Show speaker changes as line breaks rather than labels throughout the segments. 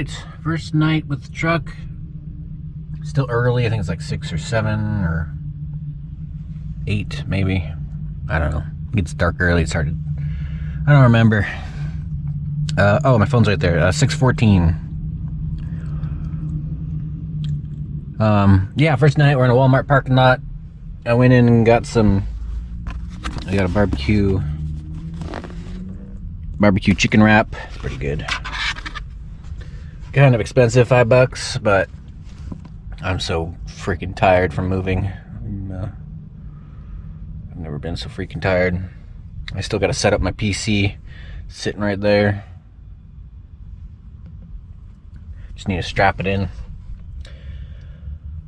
right, first night with the truck. Still early. I think it's like 6 or 7 or 8 maybe. I don't know. It gets dark early. It's hard to... I don't remember. Oh, my phone's right there. 6:14. Yeah, first night we're in a Walmart parking lot. I went in and got some... I got a barbecue chicken wrap. It's pretty good. Kind of expensive, $5, but I'm so freaking tired from moving. I've never been so freaking tired. I still got to set up my PC, sitting right there. Just need to strap it in.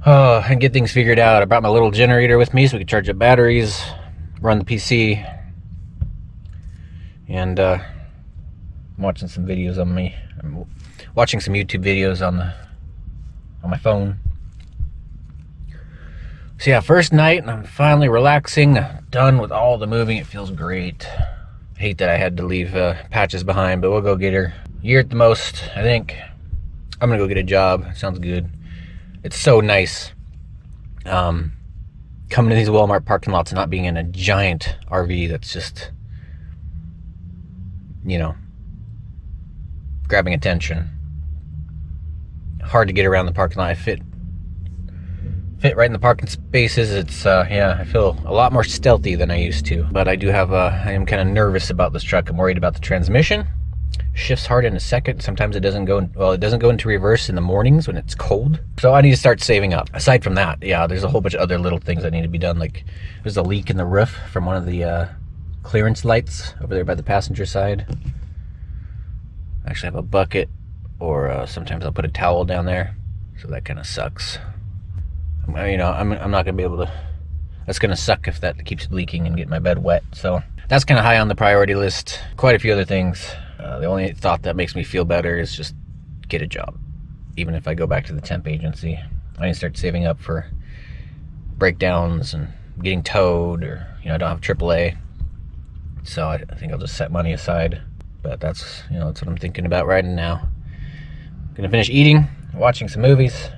Oh, and get things figured out. I brought my little generator with me so we could charge up batteries, run the PC, and I'm watching some videos on me. I'm watching some YouTube videos on my phone. So yeah, first night, and I'm finally relaxing. Done with all the moving. It feels great. I hate that I had to leave Patches behind, but we'll go get her. A year at the most, I think. I'm gonna go get a job. Sounds good. It's so nice coming to these Walmart parking lots and not being in a giant RV that's just, you know, grabbing attention. Hard to get around the parking lot. I fit right in the parking spaces. It's yeah, I feel a lot more stealthy than I used to. But I do have I am kind of nervous about this truck. I'm worried about the transmission. Shifts hard in a second. Sometimes it doesn't go it doesn't go into reverse in the mornings when it's cold. So I need to start saving up. Aside from that, yeah, there's a whole bunch of other little things that need to be done. Like there's a leak in the roof from one of the clearance lights over there by the passenger side. I actually have a bucket, or sometimes I'll put a towel down there. So that kind of sucks. You know, I'm not gonna be able to. That's gonna suck if that keeps leaking and getting my bed wet. So that's kind of high on the priority list. Quite a few other things. The only thought that makes me feel better is just get a job. Even if I go back to the temp agency, I need to start saving up for breakdowns and getting towed, or you know, I don't have AAA. So I think I'll just set money aside. But that's, you know, that's what I'm thinking about right now. Gonna finish eating, watching some movies,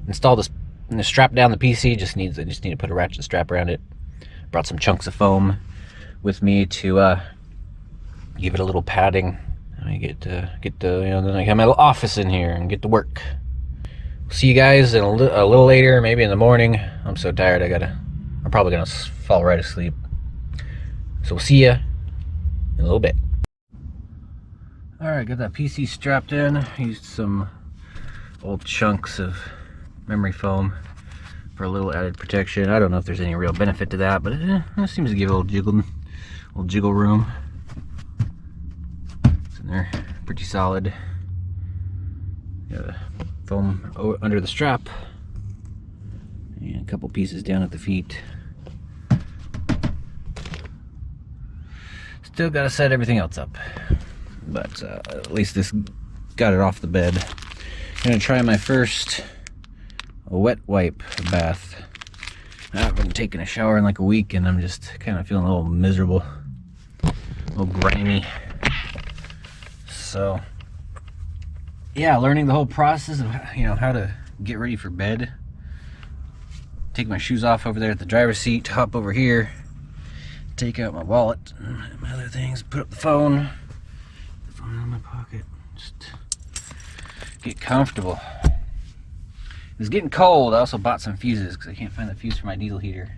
install this. And to strap down the PC, I just need to put a ratchet strap around it. Brought some chunks of foam with me to give it a little padding. I get to you know, then I have my little office in here and get to work. See you guys in a little later, maybe in the morning. I'm so tired. I'm probably gonna fall right asleep. So we'll see you in a little bit. All right, got that PC strapped in. Used some old chunks of memory foam for a little added protection. I don't know if there's any real benefit to that, but it seems to give a little jiggle room. It's in there, pretty solid. Got the foam under the strap, and a couple pieces down at the feet. Still got to set everything else up, but at least this got it off the bed. I'm gonna try my first wet wipe bath. I've been taking a shower in like a week, and I'm just kind of feeling a little miserable, a little grimy. So yeah, learning the whole process of, you know, how to get ready for bed. Take my shoes off over there at the driver's seat, hop over here, take out my wallet and my other things, put up the phone in my pocket, just get comfortable. It's getting cold. I also bought some fuses because I can't find the fuse for my diesel heater.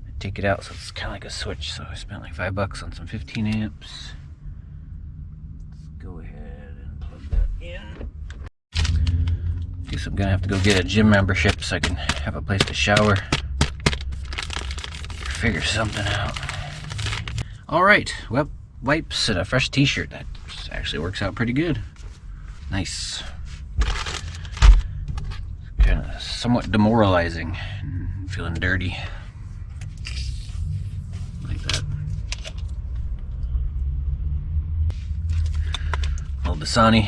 I take it out, so it's kind of like a switch. So I spent like $5 on some 15 amps. Let's go ahead and plug that in. Guess I'm gonna have to go get a gym membership so I can have a place to shower. Figure something out. All right, wet wipes and a fresh t-shirt. That actually works out pretty good. Nice. Kind of somewhat demoralizing and feeling dirty like that. Old Dasani.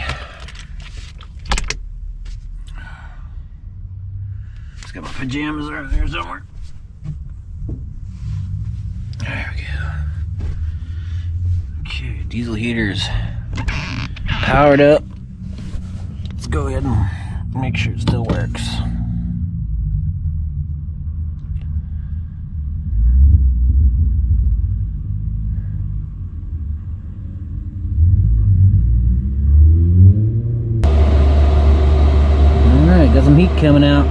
Just got my pajamas right there somewhere. There we go. Okay, diesel heaters powered up. let's go ahead and make sure it still works. Alright, got some heat coming out. Go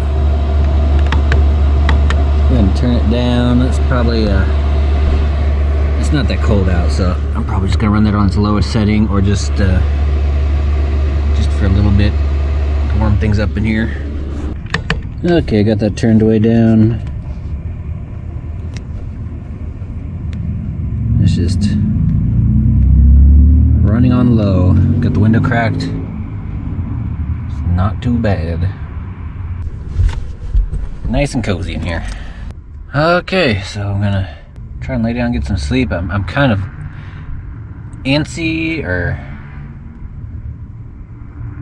ahead and turn it down. That's probably it's not that cold out, so I'm probably just gonna run that on its lowest setting, or just for a little bit to warm things up in here. Okay, got that turned way down. It's just running on low. Got the window cracked. It's not too bad. Nice and cozy in here. Okay, so I'm gonna try and lay down and get some sleep. I'm kind of antsy, or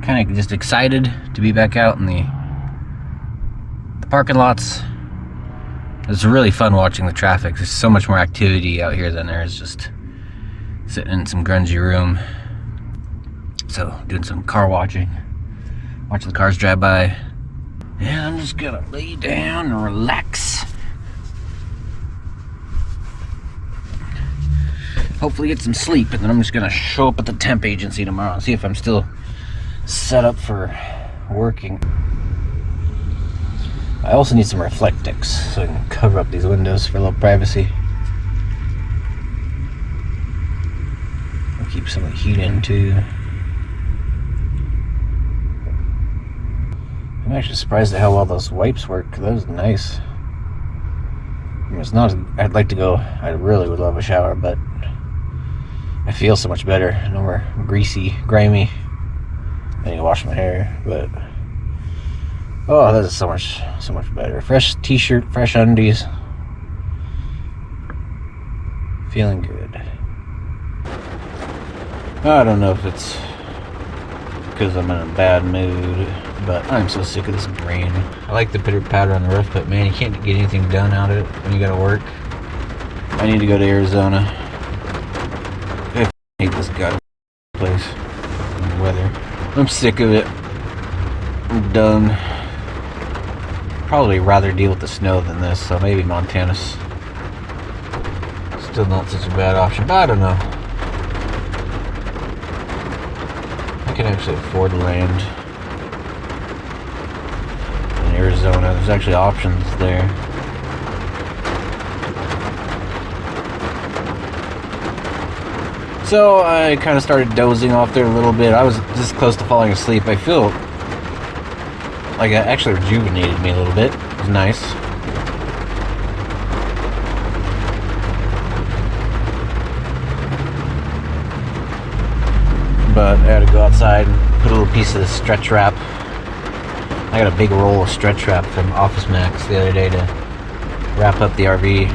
kind of just excited to be back out in the parking lots. It's really fun watching the traffic. There's so much more activity out here than there is just sitting in some grungy room. So doing some car watching the cars drive by. Yeah, I'm just gonna lay down and relax. Hopefully get some sleep, and then I'm just gonna show up at the temp agency tomorrow and see if I'm still set up for working. I also need some reflectix so I can cover up these windows for a little privacy. I'll keep some of the heat in too. I'm actually surprised at how well those wipes work. That was nice. I mean, it's not, I'd like to go, I really would love a shower, but I feel so much better. No more greasy, grimy. I need to wash my hair, but oh, that is so much better. Fresh t-shirt, fresh undies. Feeling good. I don't know if it's because I'm in a bad mood, but I'm so sick of this rain. I like the pitter patter on the roof, but man, you can't get anything done out of it when you gotta work. I need to go to Arizona. I hate this goddamn place and the weather. I'm sick of it. I'm done. Probably rather deal with the snow than this, so maybe Montana's still not such a bad option, but I don't know. I can actually afford land in Arizona. There's actually options there. So I kind of started dozing off there a little bit. I was this close to falling asleep. I feel like it actually rejuvenated me a little bit. It was nice. But I had to go outside and put a little piece of the stretch wrap. I got a big roll of stretch wrap from Office Max the other day to wrap up the RV.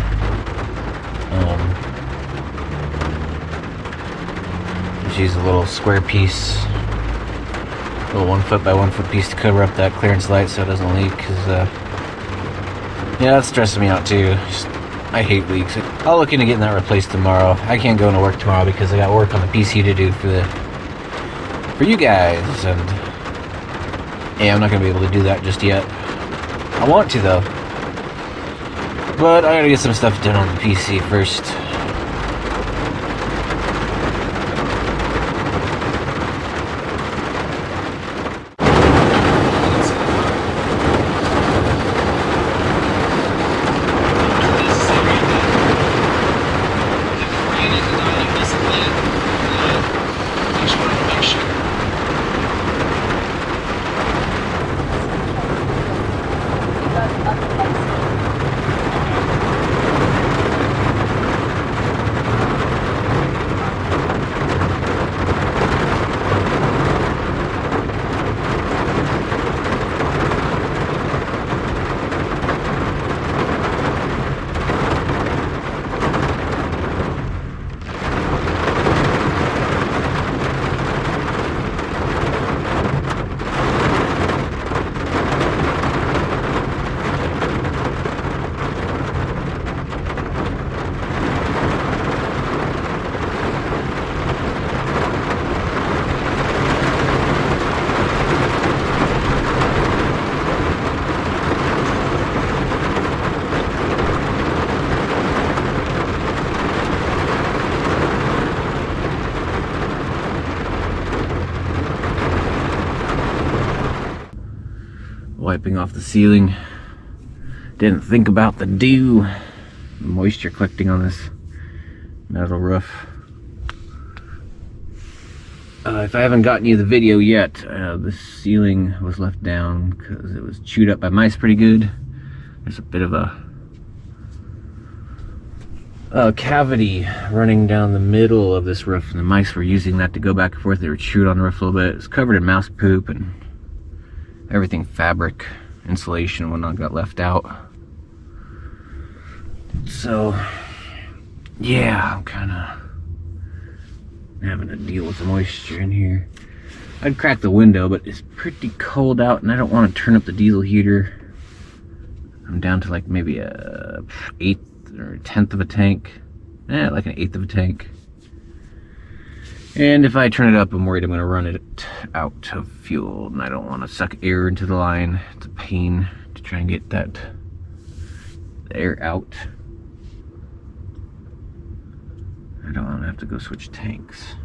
Just use a little square piece, a little 1 foot by 1 foot piece to cover up that clearance light so it doesn't leak. Cause yeah, that's stressing me out too. I hate leaks. I'll look into getting that replaced tomorrow. I can't go into work tomorrow because I got work on the PC to do for you guys, and yeah, I'm not gonna be able to do that just yet. I want to though, but I gotta get some stuff done on the PC first. wiping off the ceiling. Didn't think about the dew, moisture collecting on this metal roof. If I haven't gotten you the video yet, the ceiling was left down because it was chewed up by mice pretty good. There's a bit of a cavity running down the middle of this roof, and the mice were using that to go back and forth. They were chewed on the roof a little bit. It's covered in mouse poop and everything, fabric, insulation and whatnot got left out. So yeah, I'm kind of having to deal with the moisture in here. I'd crack the window, but it's pretty cold out and I don't want to turn up the diesel heater. I'm down to like maybe a 1/8 or 1/10 of a tank. Like an 1/8 of a tank. And if I turn it up, I'm worried I'm going to run it out of fuel, and I don't want to suck air into the line. It's a pain to try and get that air out. I don't want to have to go switch tanks.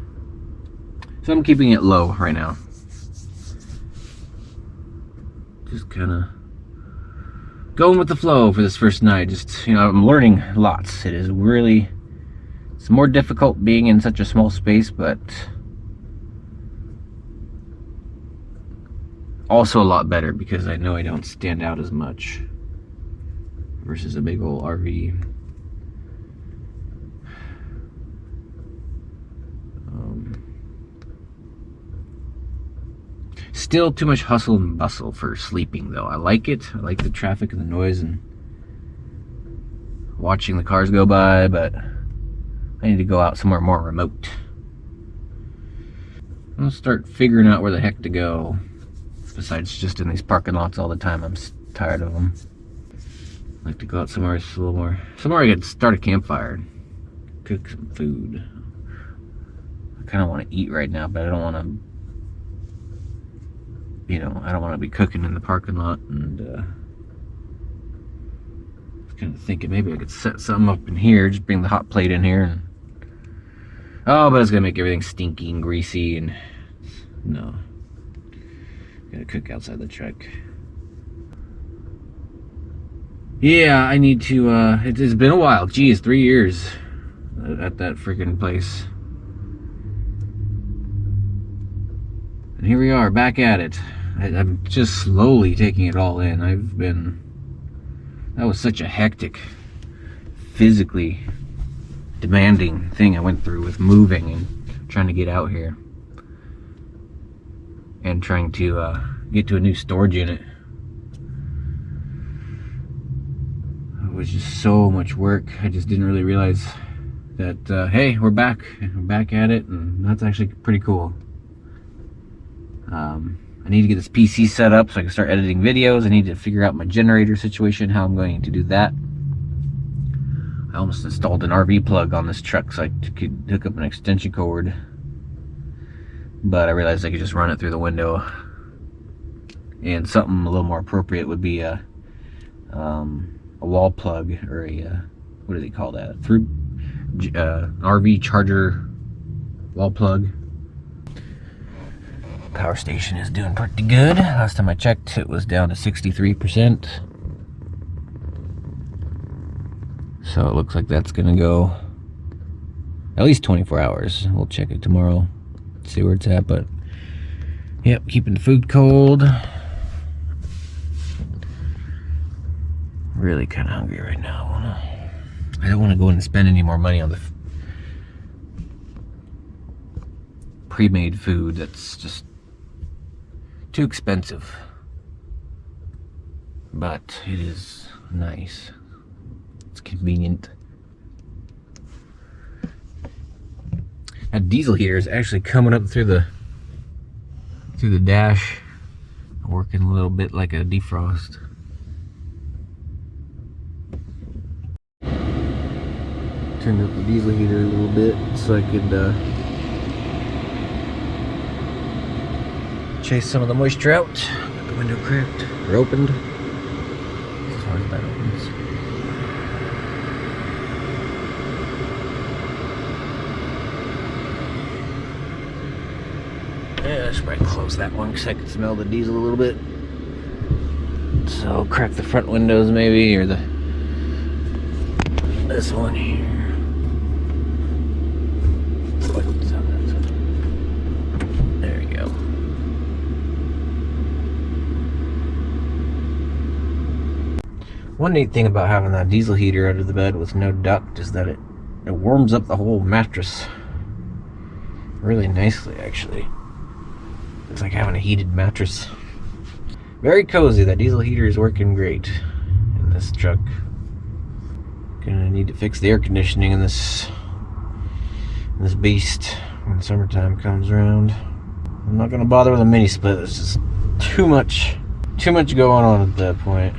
So I'm keeping it low right now. Just kind of going with the flow for this first night. Just, you know, I'm learning lots. It is really, it's more difficult being in such a small space, but also a lot better because I know I don't stand out as much versus a big old RV. Still too much hustle and bustle for sleeping though. I like it. I like the traffic and the noise and watching the cars go by, but I need to go out somewhere more remote. I'll start figuring out where the heck to go. Besides just in these parking lots all the time. I'm tired of them. I'd like to go out somewhere a little more. Somewhere I could start a campfire and cook some food. I kind of want to eat right now, but I don't want to, you know, I don't want to be cooking in the parking lot. And I was kind of thinking maybe I could set something up in here, just bring the hot plate in here. And, oh, but it's going to make everything stinky and greasy. And no. Gotta cook outside the truck. Yeah, I need to, it's been a while. Geez, 3 years at that freaking place. And here we are, back at it. I'm just slowly taking it all in. That was such a hectic, physically demanding thing I went through with moving and trying to get out here. And trying to get to a new storage unit. It was just so much work. I just didn't really realize that, hey, we're back at it, and that's actually pretty cool. I need to get this PC set up so I can start editing videos. I need to figure out my generator situation, how I'm going to do that. I almost installed an RV plug on this truck so I could hook up an extension cord, but I realized I could just run it through the window. And something a little more appropriate would be a wall plug, or a what do they call that? Through RV charger wall plug. Power station is doing pretty good. Last time I checked, it was down to 63%. So it looks like that's gonna go at least 24 hours. We'll check it tomorrow, see where it's at, but yep, keeping the food cold. Really kind of hungry right now. I don't want to go in and spend any more money on the pre-made food. That's just too expensive, but it is nice. It's convenient. That diesel heater is actually coming up through the dash, working a little bit like a defrost. Turned up the diesel heater a little bit so I could chase some of the moisture out. Got the window cracked or opened, as far as that opens. Yeah, I should probably close that one because I can smell the diesel a little bit. So crack the front windows maybe, or this one here. There you go. One neat thing about having that diesel heater under the bed with no duct is that it warms up the whole mattress really nicely, actually. It's like having a heated mattress. Very cozy. That diesel heater is working great in this truck. Gonna need to fix the air conditioning in this beast when summertime comes around. I'm not gonna bother with a mini split. It's just too much going on at that point.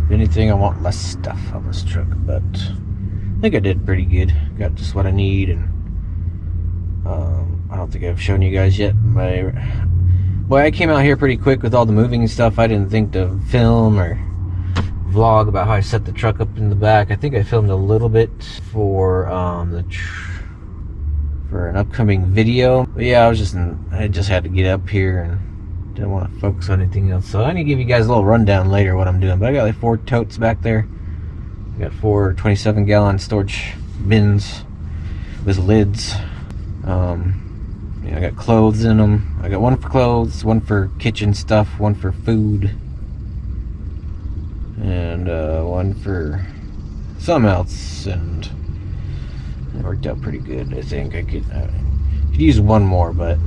If anything, I want less stuff on this truck, but I think I did pretty good. Got just what I need, and I don't think I've shown you guys yet. Boy, I came out here pretty quick with all the moving and stuff. I didn't think to film or vlog about how I set the truck up in the back. I think I filmed a little bit for for an upcoming video. But yeah, I just had to get up here and didn't want to focus on anything else. So I'm gonna give you guys a little rundown later what I'm doing. But I got like 4 totes back there. I got 4 27-gallon storage bins with lids. I got clothes in them. I got one for clothes, one for kitchen stuff, one for food, and one for something else. And it worked out pretty good. I think I could use one more, but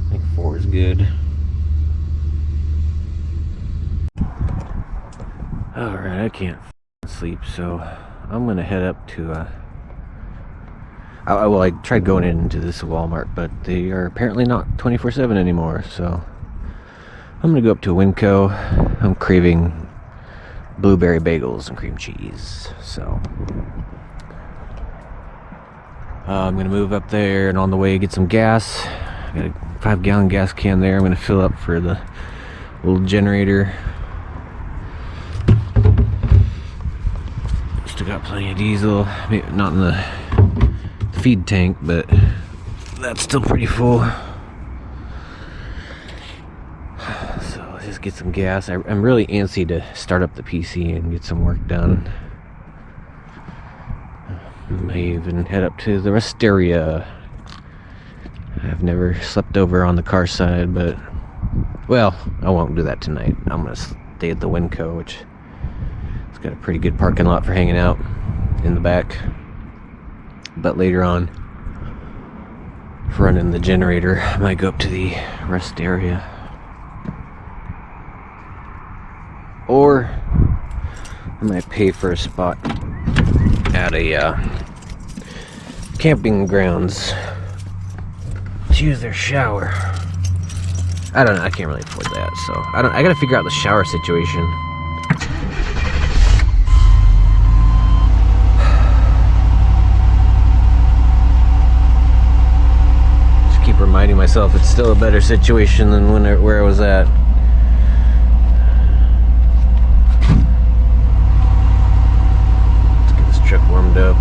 I think 4 is good. Alright, I can't sleep, so I'm gonna head up to I tried going into this Walmart, but they are apparently not 24/7 anymore, so I'm gonna go up to Winco. I'm craving blueberry bagels and cream cheese, so I'm gonna move up there, and on the way get some gas. I got a 5-gallon gas can there. I'm gonna fill up for the little generator. Still got plenty of diesel, maybe not in the feed tank, but that's still pretty full. So let's just get some gas. I'm really antsy to start up the PC and get some work done. I may even head up to the rest area. I've never slept over on the car side, but well, I won't do that tonight. I'm gonna stay at the Winco, which it's got a pretty good parking lot for hanging out in the back. But later on, for running the generator, I might go up to the rest area. Or I might pay for a spot at a camping grounds to use their shower. I don't know, I can't really afford that, so I gotta figure out the shower situation. Reminding myself it's still a better situation than where I was at. Let's get this truck warmed up.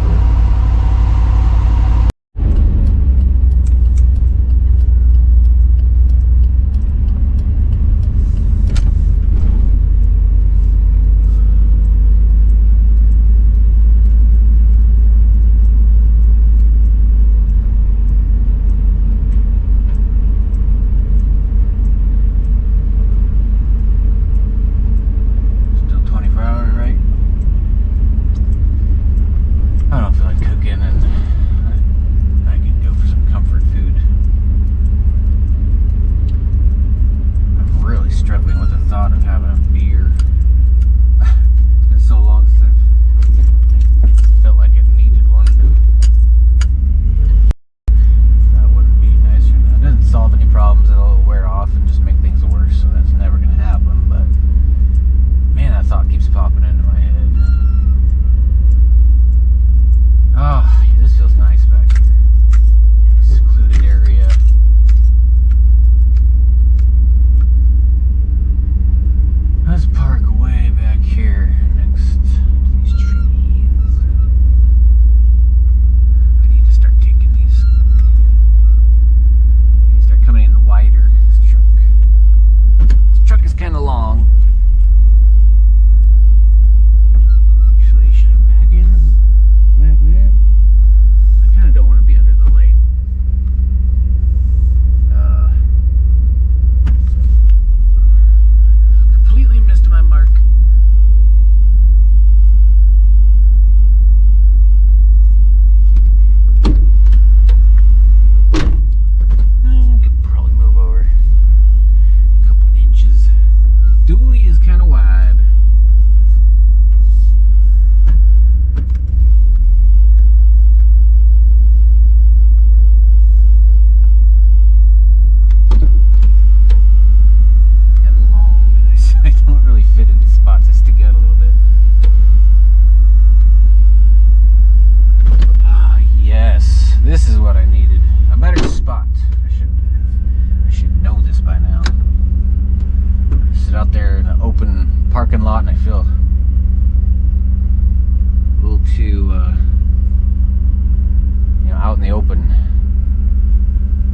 the open.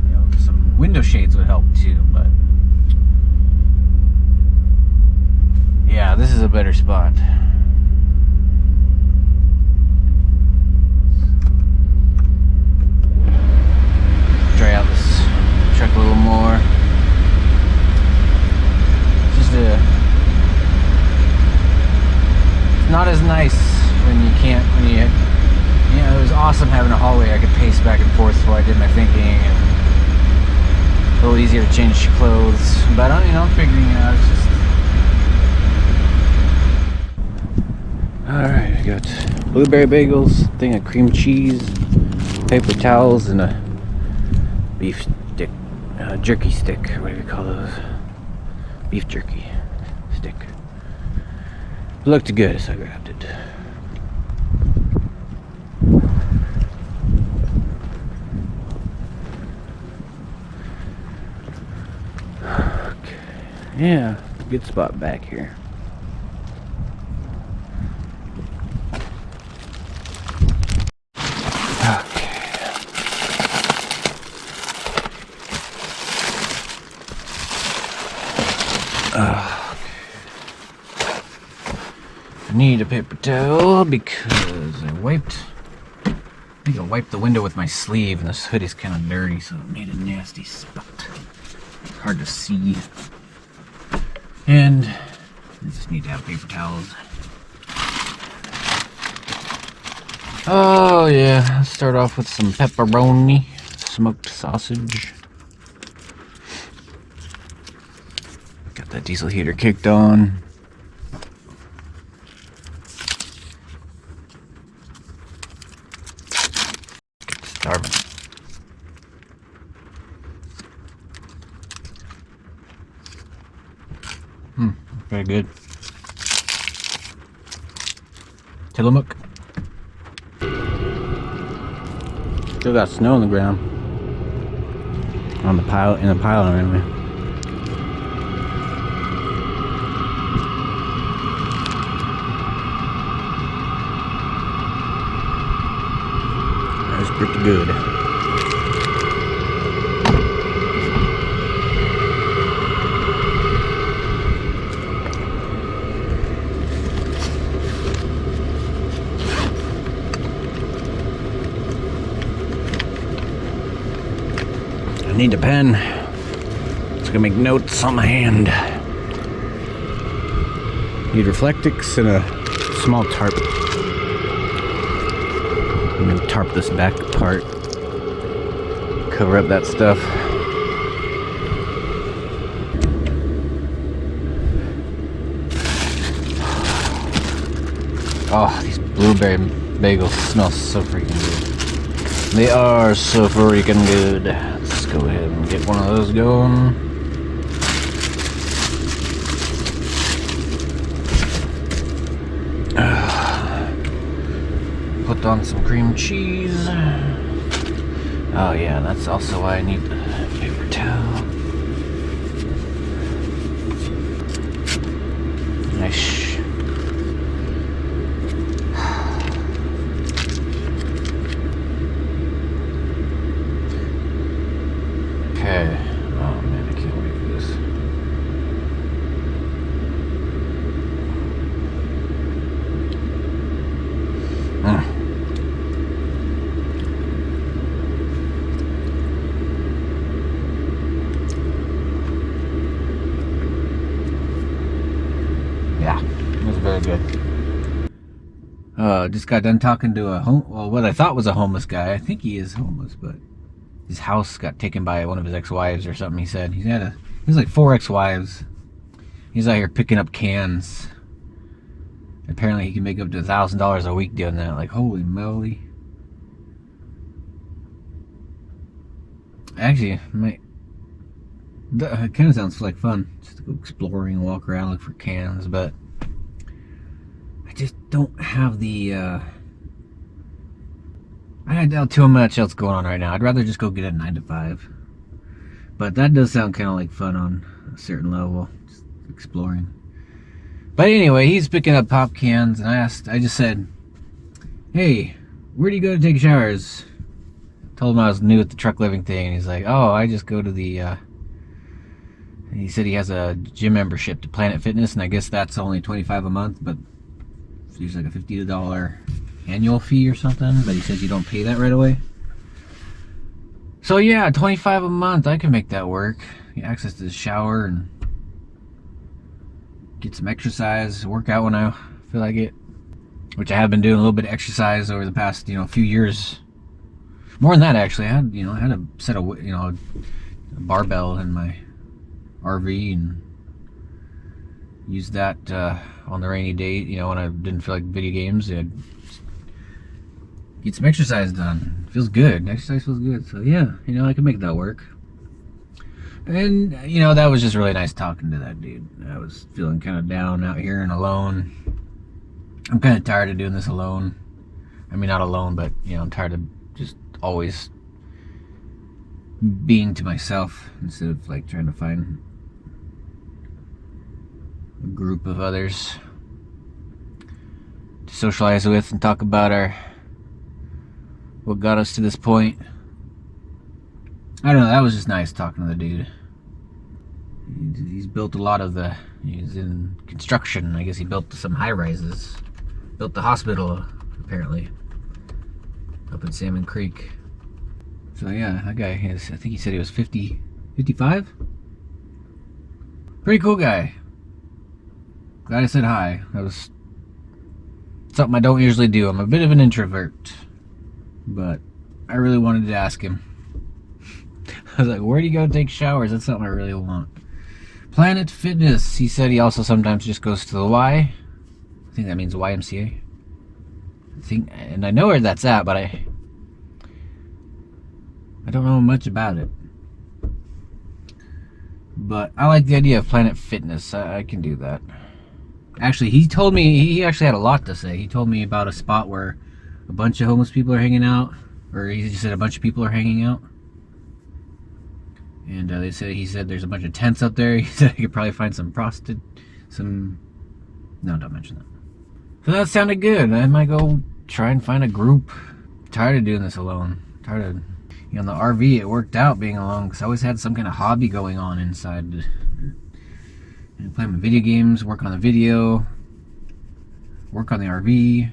You know, some window shades would help too, but yeah, this is a better spot. Dry out this truck a little more. Just it's not as nice when you know, it was awesome having a hallway I could pace back and forth while I did my thinking, and a little easier to change clothes. But you know, I'm figuring it out. It's just alright. I got blueberry bagels, thing of cream cheese, paper towels, and a beef stick, jerky stick, whatever you call those. Beef jerky stick. It looked good, so I grabbed it. Okay. Yeah, good spot back here. I need a paper towel because I think I wiped the window with my sleeve, and this hoodie's kind of dirty, so it made a nasty spot. It's hard to see. And I just need to have paper towels. Oh yeah, let's start off with some pepperoni, smoked sausage. Got that diesel heater kicked on. Starving. Very good. Tillamook. Still got snow on the ground. On the pile, in the pile anyway. That's pretty good. I need a pen. It's gonna make notes on my hand. Need Reflectix and a small tarp. I'm gonna tarp this back part. Cover up that stuff. Oh, these blueberry bagels smell so freaking good. They are so freaking good. Let's go ahead and get one of those going. Put on some cream cheese. Oh yeah, that's also why I need the paper towel. Nice. Okay. Oh man, I can't wait for this. Yeah, it was very good. Just got done talking to what I thought was a homeless guy. I think he is homeless, but his house got taken by one of his ex-wives or something. He said he has like 4 ex-wives. He's out here picking up cans. Apparently, he can make up to $1,000 a week doing that. Like, holy moly! Actually, it kind of sounds like fun. Just to go exploring, walk around, look for cans, but I just don't have the. I doubt too much else going on right now. I'd rather just go get a 9 to 5. But that does sound kind of like fun on a certain level, just exploring. But anyway, he's picking up pop cans, and I just said, "Hey, where do you go to take showers?" Told him I was new at the truck living thing, and he's like, "Oh, I just go to the." He said he has a gym membership to Planet Fitness, and I guess that's only $25 a month, but there's like a $50 annual fee or something. But he says you don't pay that right away. So yeah, $25 a month, I can make that work. Get access to the shower and get some exercise, work out when I feel like it. Which I have been doing a little bit of exercise over the past, few years. More than that, actually. I had a set of, a barbell in my RV and used that on the rainy day, when I didn't feel like video games. I'd get some exercise done. Feels good. Exercise feels good. So yeah, I can make that work. And, that was just really nice talking to that dude. I was feeling kind of down out here and alone. I'm kind of tired of doing this alone. I mean, not alone, but, I'm tired of just always being to myself instead of, like, trying to find a group of others to socialize with and talk about what got us to this point. I don't know, that was just nice talking to the dude. He's built a lot of he's in construction. I guess he built some high-rises. Built the hospital, apparently, up in Salmon Creek. So yeah, that guy I think he said he was 55? Pretty cool guy. Glad I said hi. That was something I don't usually do. I'm a bit of an introvert, but I really wanted to ask him. I was like, where do you go take showers? That's something I really want. Planet Fitness. He said he also sometimes just goes to the Y. I think that means YMCA. And I know where that's at, but I don't know much about it. But I like the idea of Planet Fitness. I can do that. Actually, he actually had a lot to say. He told me about a spot where a bunch of homeless people are hanging out, or he just said a bunch of people are hanging out. And he said there's a bunch of tents up there. He said I could probably find no, don't mention that. So that sounded good. I might go try and find a group. I'm tired of doing this alone. I'm tired of, in the RV it worked out being alone because I always had some kind of hobby going on inside. And play my video games, work on the video, work on the RV.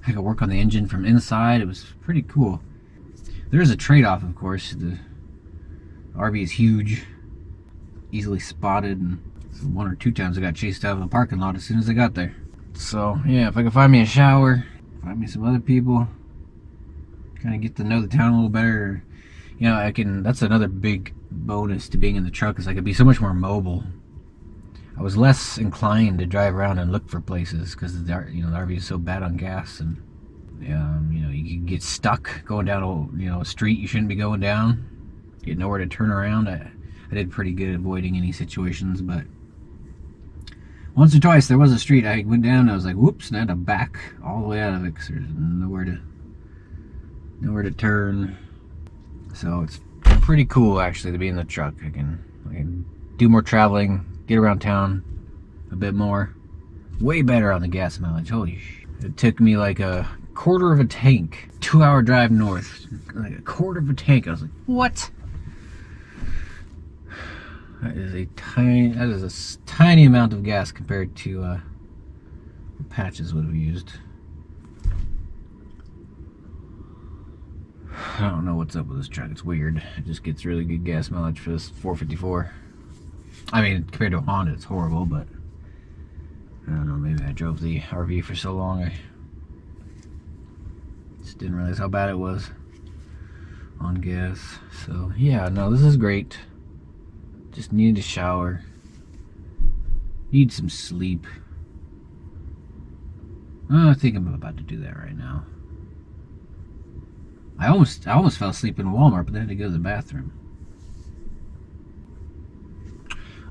I could work on the engine from inside. It was pretty cool. There's a trade-off, of course. The RV is huge, easily spotted, and so 1 or 2 times I got chased out of the parking lot as soon as I got there. So yeah, if I can find me a shower, find me some other people, kind of get to know the town a little better, that's another big bonus to being in the truck, is I could be so much more mobile. I was less inclined to drive around and look for places because the RV is so bad on gas, and you can get stuck going down a street you shouldn't be going down, get nowhere to turn around. I did pretty good avoiding any situations, but once or twice there was a street I went down and I was like, whoops, and I had to back all the way out of it because there's nowhere to turn. So it's pretty cool actually to be in the truck. I can do more traveling, get around town a bit more. Way better on the gas mileage. Holy shit. It took me like a quarter of a tank, 2-hour drive north, like a quarter of a tank. I was like, what? That is a tiny amount of gas compared to the patches would have used. I don't know what's up with this truck. It's weird. It just gets really good gas mileage for this 454. I mean, compared to a Honda, it's horrible, but I don't know. Maybe I drove the RV for so long, I just didn't realize how bad it was on gas. So yeah, no, this is great. Just needed a shower. Need some sleep. I think I'm about to do that right now. I almost fell asleep in Walmart, but then I had to go to the bathroom.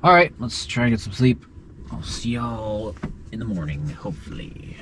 Alright, let's try and get some sleep. I'll see y'all in the morning, hopefully.